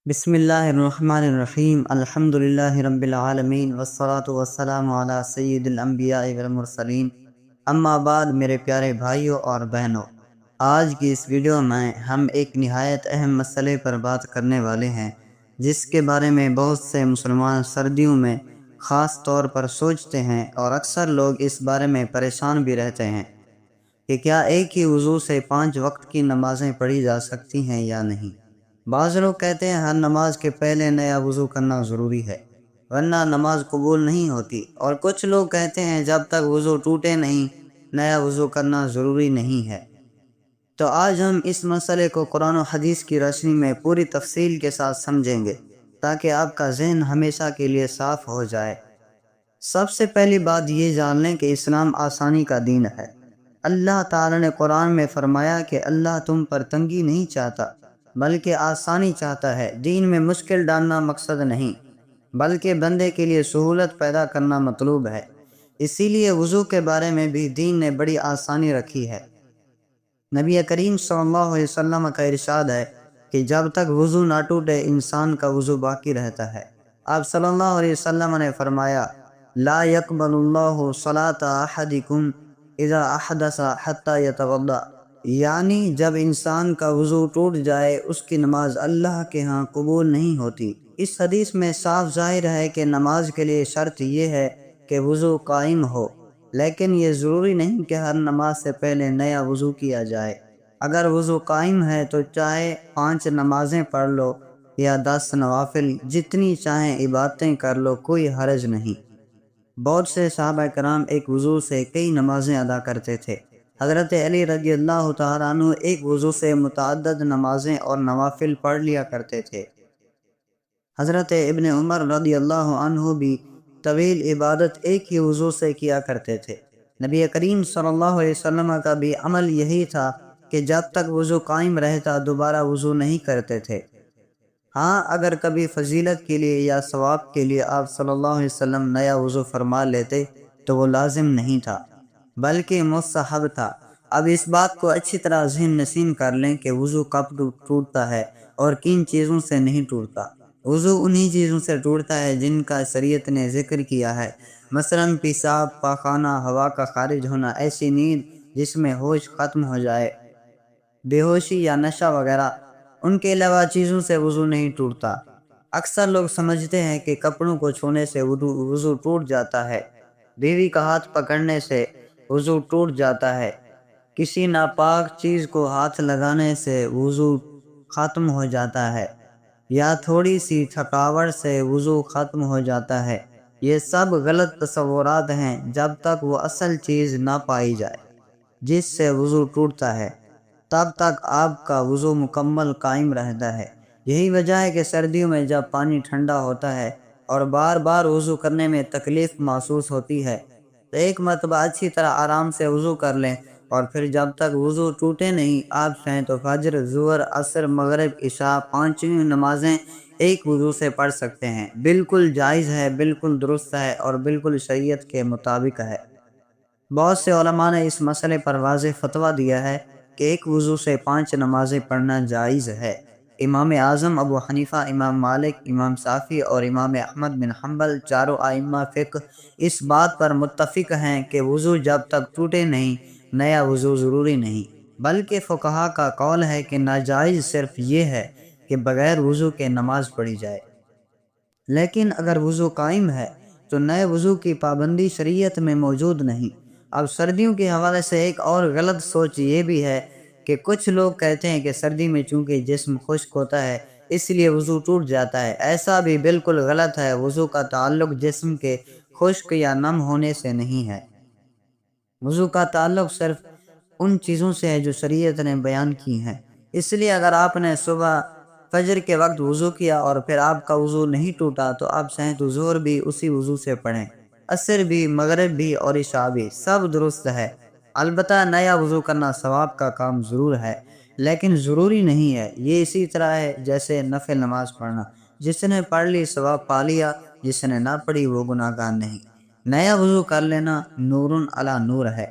بسم اللہ الرحمن الرحیم الحمدللہ رب العالمین والصلاة والسلام علی سید الانبیاء والمرسلین اما بعد میرے پیارے بھائیوں اور بہنوں، آج کی اس ویڈیو میں ہم ایک نہایت اہم مسئلے پر بات کرنے والے ہیں جس کے بارے میں بہت سے مسلمان سردیوں میں خاص طور پر سوچتے ہیں، اور اکثر لوگ اس بارے میں پریشان بھی رہتے ہیں کہ کیا ایک ہی وضو سے 5 وقت کی نمازیں پڑھی جا سکتی ہیں یا نہیں۔ بعض لوگ کہتے ہیں ہر نماز کے پہلے نیا وضو کرنا ضروری ہے ورنہ نماز قبول نہیں ہوتی، اور کچھ لوگ کہتے ہیں جب تک وضو ٹوٹے نہیں نیا وضو کرنا ضروری نہیں ہے۔ تو آج ہم اس مسئلے کو قرآن و حدیث کی روشنی میں پوری تفصیل کے ساتھ سمجھیں گے تاکہ آپ کا ذہن ہمیشہ کے لیے صاف ہو جائے۔ سب سے پہلی بات یہ جان لیں کہ اسلام آسانی کا دین ہے۔ اللہ تعالی نے قرآن میں فرمایا کہ اللہ تم پر تنگی نہیں چاہتا بلکہ آسانی چاہتا ہے۔ دین میں مشکل ڈالنا مقصد نہیں بلکہ بندے کے لیے سہولت پیدا کرنا مطلوب ہے۔ اسی لیے وضو کے بارے میں بھی دین نے بڑی آسانی رکھی ہے۔ نبی کریم صلی اللہ علیہ وسلم کا ارشاد ہے کہ جب تک وضو نہ ٹوٹے انسان کا وضو باقی رہتا ہے۔ آپ صلی اللہ علیہ وسلم نے فرمایا لا يقبل اللہ صلاۃ احدکم اذا احدث حتی یتوضا، یعنی جب انسان کا وضو ٹوٹ جائے اس کی نماز اللہ کے ہاں قبول نہیں ہوتی۔ اس حدیث میں صاف ظاہر ہے کہ نماز کے لیے شرط یہ ہے کہ وضو قائم ہو، لیکن یہ ضروری نہیں کہ ہر نماز سے پہلے نیا وضو کیا جائے۔ اگر وضو قائم ہے تو چاہے 5 نمازیں پڑھ لو یا 10 نوافل، جتنی چاہیں عبادتیں کر لو، کوئی حرج نہیں۔ بہت سے صحابہ کرام ایک وضو سے کئی نمازیں ادا کرتے تھے۔ حضرت علی رضی اللہ تعالیٰ عنہ ایک وضو سے متعدد نمازیں اور نوافل پڑھ لیا کرتے تھے۔ حضرت ابن عمر رضی اللہ عنہ بھی طویل عبادت ایک ہی وضو سے کیا کرتے تھے۔ نبی کریم صلی اللہ علیہ وسلم کا بھی عمل یہی تھا کہ جب تک وضو قائم رہتا دوبارہ وضو نہیں کرتے تھے۔ ہاں، اگر کبھی فضیلت کے لیے یا ثواب کے لیے آپ صلی اللہ علیہ وسلم نیا وضو فرما لیتے تو وہ لازم نہیں تھا بلکہ مستحب تھا۔ اب اس بات کو اچھی طرح ذہن نشین کر لیں کہ وضو کب ٹوٹتا ہے اور کن چیزوں سے نہیں ٹوٹتا۔ وضو انہی چیزوں سے ٹوٹتا ہے جن کا شریعت نے ذکر کیا ہے، مثلا پیشاب، پاخانہ، ہوا کا خارج ہونا، ایسی نیند جس میں ہوش ختم ہو جائے، بے ہوشی یا نشہ وغیرہ۔ ان کے علاوہ چیزوں سے وضو نہیں ٹوٹتا۔ اکثر لوگ سمجھتے ہیں کہ کپڑوں کو چھونے سے وضو ٹوٹ جاتا ہے، بیوی کا ہاتھ پکڑنے سے وضو ٹوٹ جاتا ہے، کسی ناپاک چیز کو ہاتھ لگانے سے وضو ختم ہو جاتا ہے، یا تھوڑی سی تھکاوٹ سے وضو ختم ہو جاتا ہے۔ یہ سب غلط تصورات ہیں جب تک وہ اصل چیز نہ پائی جائے جس سے وضو ٹوٹتا ہے، تب تک آپ کا وضو مکمل قائم رہتا ہے۔ یہی وجہ ہے کہ سردیوں میں جب پانی ٹھنڈا ہوتا ہے اور بار بار وضو کرنے میں تکلیف محسوس ہوتی ہے تو ایک مرتبہ اچھی طرح آرام سے وضو کر لیں، اور پھر جب تک وضو ٹوٹے نہیں آپ چاہیں تو فجر، ظہر، عصر، مغرب، عشاء 5 نمازیں ایک وضو سے پڑھ سکتے ہیں۔ بالکل جائز ہے، بالکل درست ہے اور بالکل شریعت کے مطابق ہے۔ بہت سے علماء نے اس مسئلے پر واضح فتویٰ دیا ہے کہ ایک وضو سے 5 نمازیں پڑھنا جائز ہے۔ امام اعظم ابو حنیفہ، امام مالک، امام شافعی اور امام احمد بن حنبل، چاروں ائمہ فقہ اس بات پر متفق ہیں کہ وضو جب تک ٹوٹے نہیں نیا وضو ضروری نہیں، بلکہ فقہا کا قول ہے کہ ناجائز صرف یہ ہے کہ بغیر وضو کے نماز پڑھی جائے، لیکن اگر وضو قائم ہے تو نئے وضو کی پابندی شریعت میں موجود نہیں۔ اب سردیوں کے حوالے سے ایک اور غلط سوچ یہ بھی ہے کہ کچھ لوگ کہتے ہیں کہ سردی میں چونکہ جسم خشک ہوتا ہے اس لیے وضو ٹوٹ جاتا ہے۔ ایسا بھی بالکل غلط ہے۔ وضو کا تعلق جسم کے خشک یا نم ہونے سے نہیں ہے، وضو کا تعلق صرف ان چیزوں سے ہے جو شریعت نے بیان کی ہیں۔ اس لیے اگر آپ نے صبح فجر کے وقت وضو کیا اور پھر آپ کا وضو نہیں ٹوٹا تو آپ چاہیں تو ظہر بھی اسی وضو سے پڑھیں، عصر بھی، مغرب بھی اور عشاء بھی، سب درست ہے۔ البتہ نیا وضو کرنا ثواب کا کام ضرور ہے لیکن ضروری نہیں ہے۔ یہ اسی طرح ہے جیسے نفل نماز پڑھنا، جس نے پڑھ لی ثواب پا لیا، جس نے نہ پڑھی وہ گناہگار نہیں۔ نیا وضو کر لینا نور علی نور ہے،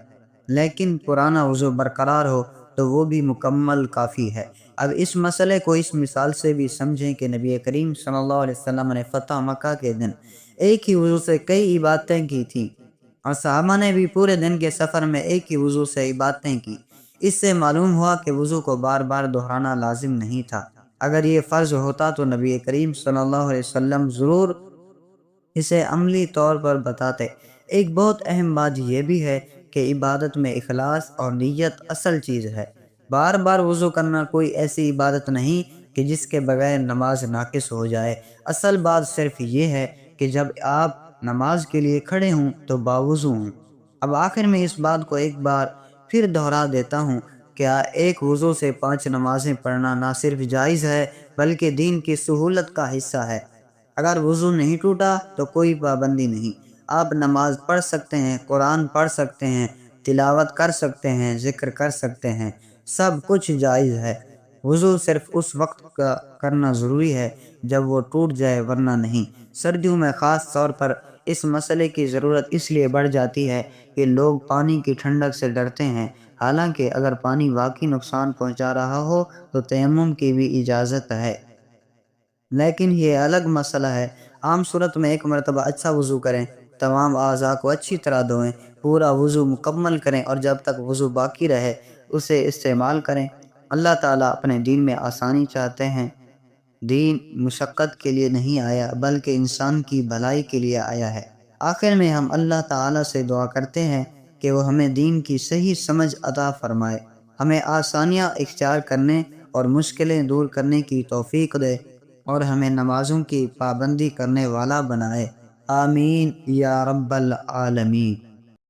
لیکن پرانا وضو برقرار ہو تو وہ بھی مکمل کافی ہے۔ اب اس مسئلے کو اس مثال سے بھی سمجھیں کہ نبی کریم صلی اللہ علیہ وسلم نے فتح مکہ کے دن ایک ہی وضو سے کئی عبادتیں کی تھیں، اور صحابہ نے بھی پورے دن کے سفر میں ایک ہی وضو سے عبادتیں کی۔ اس سے معلوم ہوا کہ وضو کو بار بار دہرانا لازم نہیں تھا۔ اگر یہ فرض ہوتا تو نبی کریم صلی اللہ علیہ وسلم ضرور اسے عملی طور پر بتاتے۔ ایک بہت اہم بات یہ بھی ہے کہ عبادت میں اخلاص اور نیت اصل چیز ہے۔ بار بار وضو کرنا کوئی ایسی عبادت نہیں کہ جس کے بغیر نماز ناقص ہو جائے۔ اصل بات صرف یہ ہے کہ جب آپ نماز کے لیے کھڑے ہوں تو باوضو ہوں۔ اب آخر میں اس بات کو ایک بار پھر دہرا دیتا ہوں، کیا ایک وضو سے 5 نمازیں پڑھنا نہ صرف جائز ہے بلکہ دین کی سہولت کا حصہ ہے۔ اگر وضو نہیں ٹوٹا تو کوئی پابندی نہیں، آپ نماز پڑھ سکتے ہیں، قرآن پڑھ سکتے ہیں، تلاوت کر سکتے ہیں، ذکر کر سکتے ہیں، سب کچھ جائز ہے۔ وضو صرف اس وقت کا کرنا ضروری ہے جب وہ ٹوٹ جائے، ورنہ نہیں۔ سردیوں میں خاص طور پر اس مسئلے کی ضرورت اس لیے بڑھ جاتی ہے کہ لوگ پانی کی ٹھنڈک سے ڈرتے ہیں، حالانکہ اگر پانی واقعی نقصان پہنچا رہا ہو تو تیمم کی بھی اجازت ہے، لیکن یہ الگ مسئلہ ہے۔ عام صورت میں ایک مرتبہ اچھا وضو کریں، تمام اعضاء کو اچھی طرح دھوئیں، پورا وضو مکمل کریں اور جب تک وضو باقی رہے اسے استعمال کریں۔ اللہ تعالیٰ اپنے دین میں آسانی چاہتے ہیں۔ دین مشقت کے لیے نہیں آیا بلکہ انسان کی بھلائی کے لیے آیا ہے۔ آخر میں ہم اللہ تعالیٰ سے دعا کرتے ہیں کہ وہ ہمیں دین کی صحیح سمجھ عطا فرمائے، ہمیں آسانیاں اختیار کرنے اور مشکلیں دور کرنے کی توفیق دے، اور ہمیں نمازوں کی پابندی کرنے والا بنائے۔ آمین یا رب العالمین۔